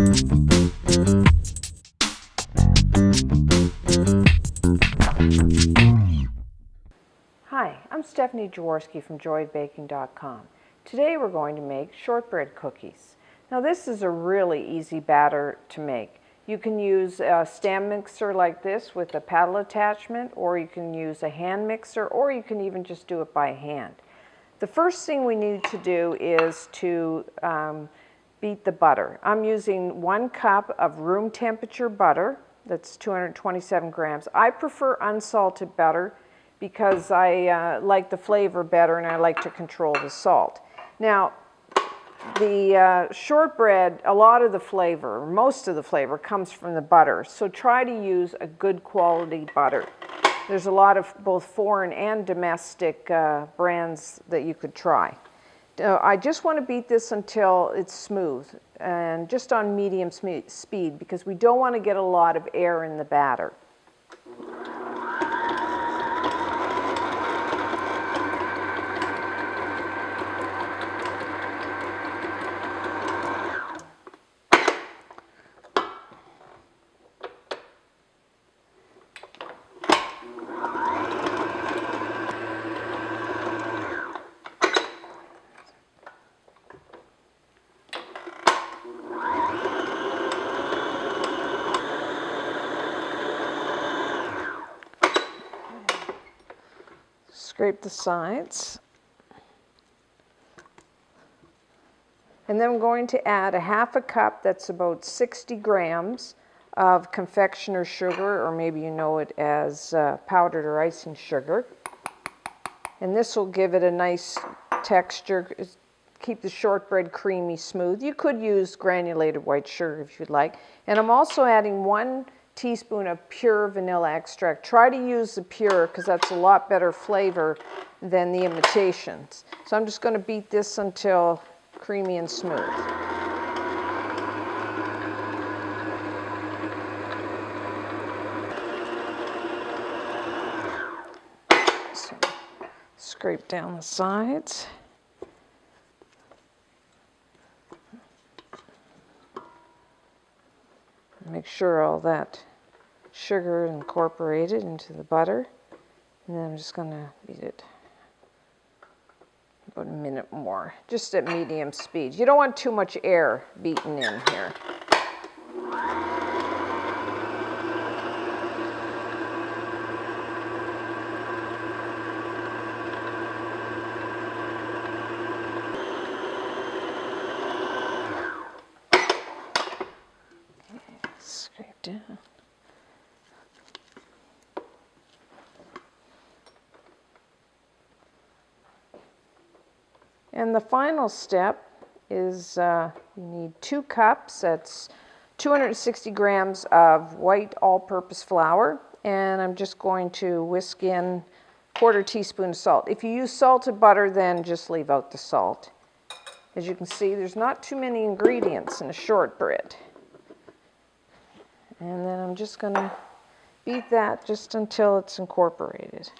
Hi, I'm Stephanie Jaworski from joyofbaking.com. Today we're going to make shortbread cookies. Now this is a really easy batter to make. You can use a stand mixer like this with a paddle attachment, or you can use a hand mixer, or you can even just do it by hand. The first thing we need to do is to beat the butter. I'm using 1 cup of room temperature butter. That's 227 grams. I prefer unsalted butter because I like the flavor better and I like to control the salt. Now, the shortbread, a lot of the flavor, most of the flavor, comes from the butter. So try to use a good quality butter. There's a lot of both foreign and domestic brands that you could try. I just want to beat this until it's smooth and just on medium speed because we don't want to get a lot of air in the batter. Scrape the sides. And then I'm going to add 1/2 cup, that's about 60 grams, of confectioner sugar, or maybe you know it as powdered or icing sugar. And this will give it a nice texture, keep the shortbread creamy smooth. You could use granulated white sugar if you'd like. And I'm also adding 1 teaspoon of pure vanilla extract. Try to use the pure because that's a lot better flavor than the imitations. So I'm just going to beat this until creamy and smooth. So scrape down the sides. Make sure all that sugar is incorporated into the butter. And then I'm just going to beat it about a minute more, just at medium speed. You don't want too much air beaten in here. Scrape down. And the final step is you need 2 cups, that's 260 grams of white all-purpose flour, and I'm just going to whisk in 1/4 teaspoon of salt. If you use salted butter, then just leave out the salt. As you can see, there's not too many ingredients in a shortbread. And then I'm just going to beat that just until it's incorporated.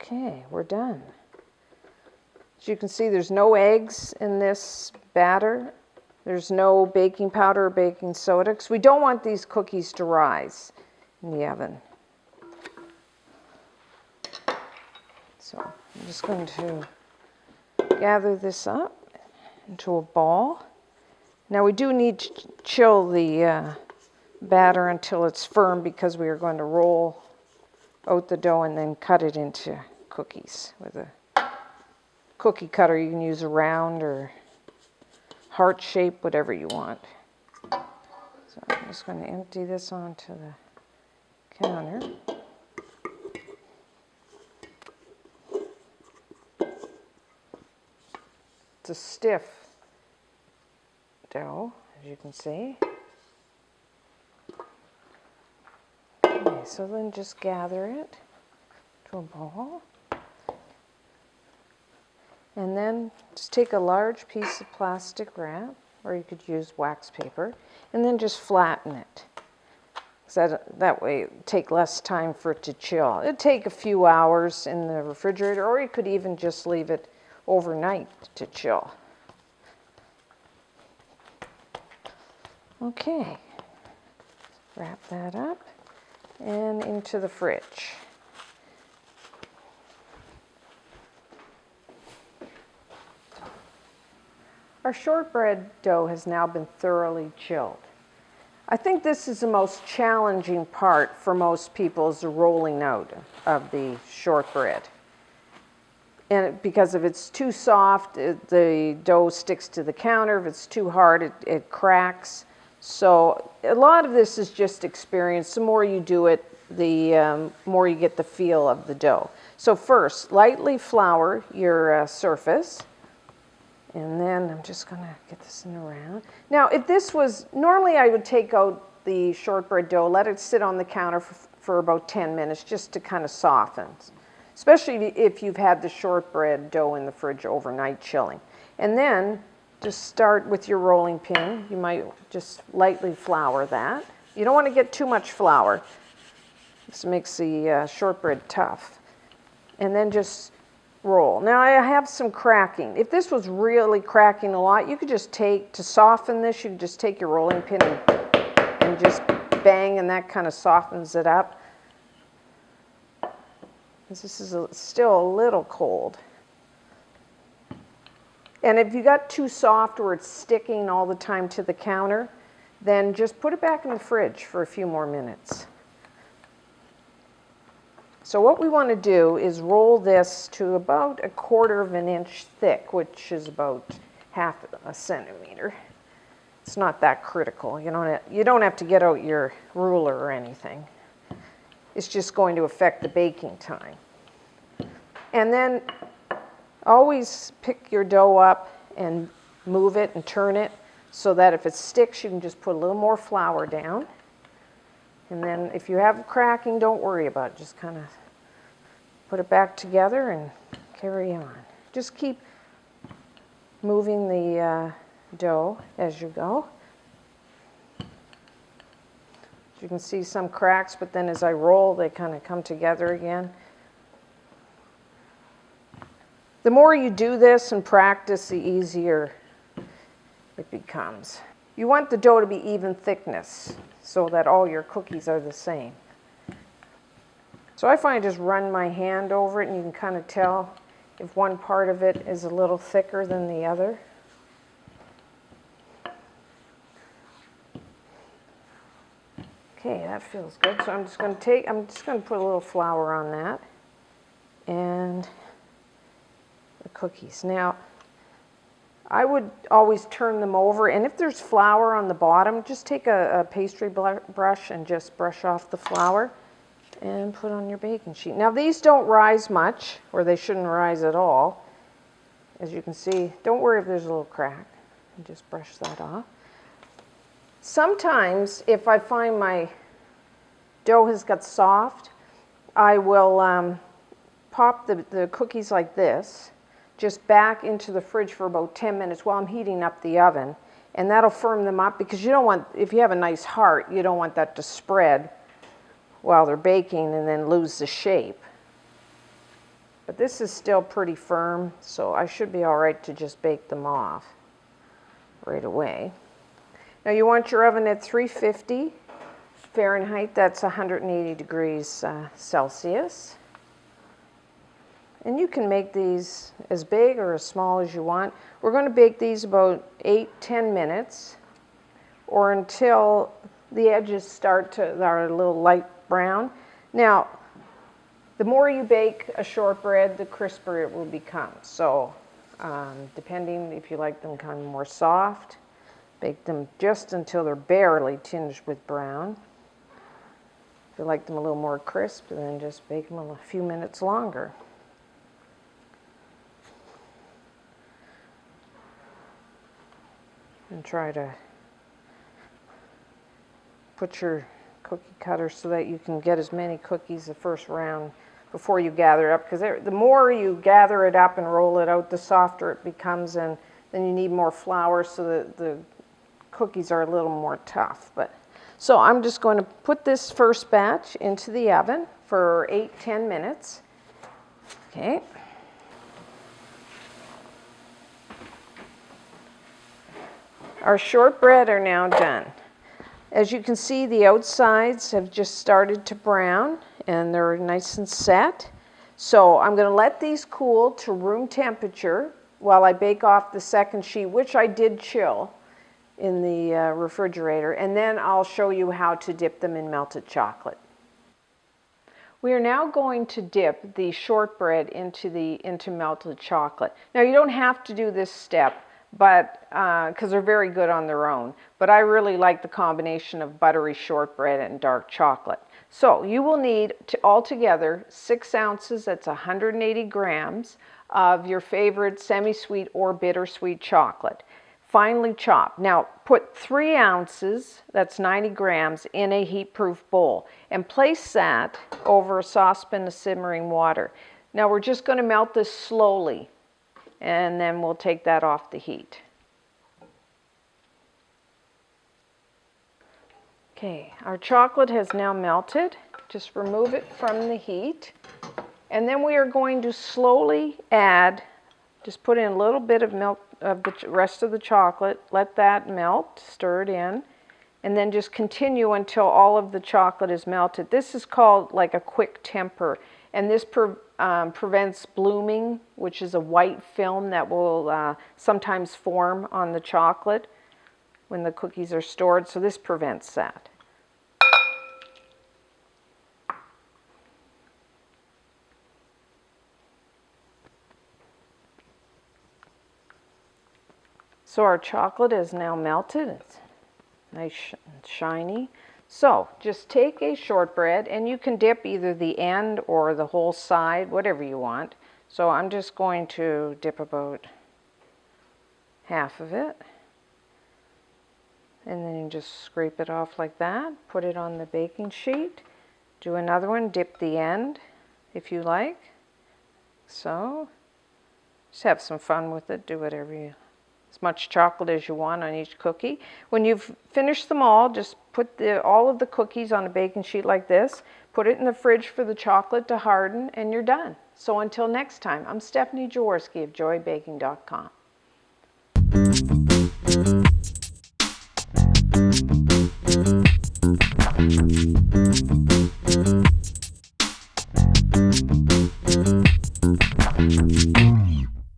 Okay, we're done. As you can see, there's no eggs in this batter. There's no baking powder or baking soda, because we don't want these cookies to rise in the oven. So I'm just going to gather this up into a ball. Now we do need to chill the batter until it's firm, because we are going to roll out the dough and then cut it into cookies with a cookie cutter. You can use a round or heart shape, whatever you want. So I'm just going to empty this onto the counter. It's a stiff dough, as you can see. Okay, so so then just gather it to a ball. And then just take a large piece of plastic wrap, or you could use wax paper, and then just flatten it. So that way it would take less time for it to chill. It'd take a few hours in the refrigerator, or you could even just leave it overnight to chill. Okay, wrap that up and into the fridge. Our shortbread dough has now been thoroughly chilled. I think this is the most challenging part for most people, is the rolling out of the shortbread. And because if it's too soft, the dough sticks to the counter. If it's too hard, it cracks. So a lot of this is just experience. The more you do it, the more you get the feel of the dough. So first, lightly flour your surface. And then I'm just going to get this in around. Now, if this was, normally I would take out the shortbread dough, let it sit on the counter for about 10 minutes just to kind of soften, especially if you've had the shortbread dough in the fridge overnight chilling. And then just start with your rolling pin. You might just lightly flour that. You don't want to get too much flour. This makes the shortbread tough. And then just roll. Now I have some cracking. If this was really cracking a lot, you could just take, to soften this, you could just take your rolling pin and just bang, and that kind of softens it up. This is still a little cold. And if you got too soft or it's sticking all the time to the counter, then just put it back in the fridge for a few more minutes. So what we want to do is roll this to about 1/4 of an inch thick, which is about 1/2 a centimeter. It's not that critical. You don't have to get out your ruler or anything. It's just going to affect the baking time. And then always pick your dough up and move it and turn it so that if it sticks, you can just put a little more flour down. And then if you have cracking, don't worry about it. Just kind of put it back together and carry on. Just keep moving the dough as you go. You can see some cracks, but then as I roll, they kind of come together again. The more you do this and practice, the easier it becomes. You want the dough to be even thickness so that all your cookies are the same. So I find I just run my hand over it, and you can kind of tell if one part of it is a little thicker than the other. Okay, that feels good. So I'm just going to put a little flour on that and the cookies. Now, I would always turn them over, and if there's flour on the bottom, just take a pastry brush and just brush off the flour and put on your baking sheet. Now these don't rise much, or they shouldn't rise at all. As you can see, don't worry if there's a little crack. And just brush that off. Sometimes if I find my dough has got soft, I will pop the cookies like this, just back into the fridge for about 10 minutes while I'm heating up the oven. And that'll firm them up, because you don't want, if you have a nice heart, you don't want that to spread while they're baking and then lose the shape. But this is still pretty firm, so I should be all right to just bake them off right away. Now you want your oven at 350 Fahrenheit, that's 180 degrees Celsius. And you can make these as big or as small as you want. We're going to bake these about 8-10 minutes, or until the edges are a little light brown. Now, the more you bake a shortbread, the crisper it will become. So, depending if you like them kind of more soft, bake them just until they're barely tinged with brown. If you like them a little more crisp, then just bake them a few minutes longer. And try to put your cookie cutter so that you can get as many cookies the first round before you gather it up, because the more you gather it up and roll it out, the softer it becomes, and then you need more flour so that the cookies are a little more tough. So I'm just going to put this first batch into the oven for 8-10 minutes. Okay. Our shortbread are now done. As you can see, the outsides have just started to brown and they're nice and set. So I'm going to let these cool to room temperature while I bake off the second sheet, which I did chill in the refrigerator, and then I'll show you how to dip them in melted chocolate. We are now going to dip the shortbread into melted chocolate. Now you don't have to do this step, but because they're very good on their own, but I really like the combination of buttery shortbread and dark chocolate. So you will need altogether 6 ounces, that's 180 grams, of your favorite semi-sweet or bittersweet chocolate, finely chopped. Now put 3 ounces, that's 90 grams, in a heat-proof bowl and place that over a saucepan of simmering water. Now we're just going to melt this slowly, and then we'll take that off the heat. Okay, our chocolate has now melted. Just remove it from the heat. And then we are going to slowly add, just put in a little bit of milk of the rest of the chocolate, let that melt, stir it in, and then just continue until all of the chocolate is melted. This is called like a quick temper, and this prevents blooming, which is a white film that will sometimes form on the chocolate when the cookies are stored, so this prevents that. So our chocolate is now melted. It's nice and shiny. So just take a shortbread, and you can dip either the end or the whole side, whatever you want. So I'm just going to dip about half of it. And then you just scrape it off like that. Put it on the baking sheet. Do another one, dip the end if you like. So just have some fun with it. Do whatever you as much chocolate as you want on each cookie. When you've finished them all, just put all of the cookies on a baking sheet like this, put it in the fridge for the chocolate to harden, and you're done. So until next time, I'm Stephanie Jaworski of joybaking.com.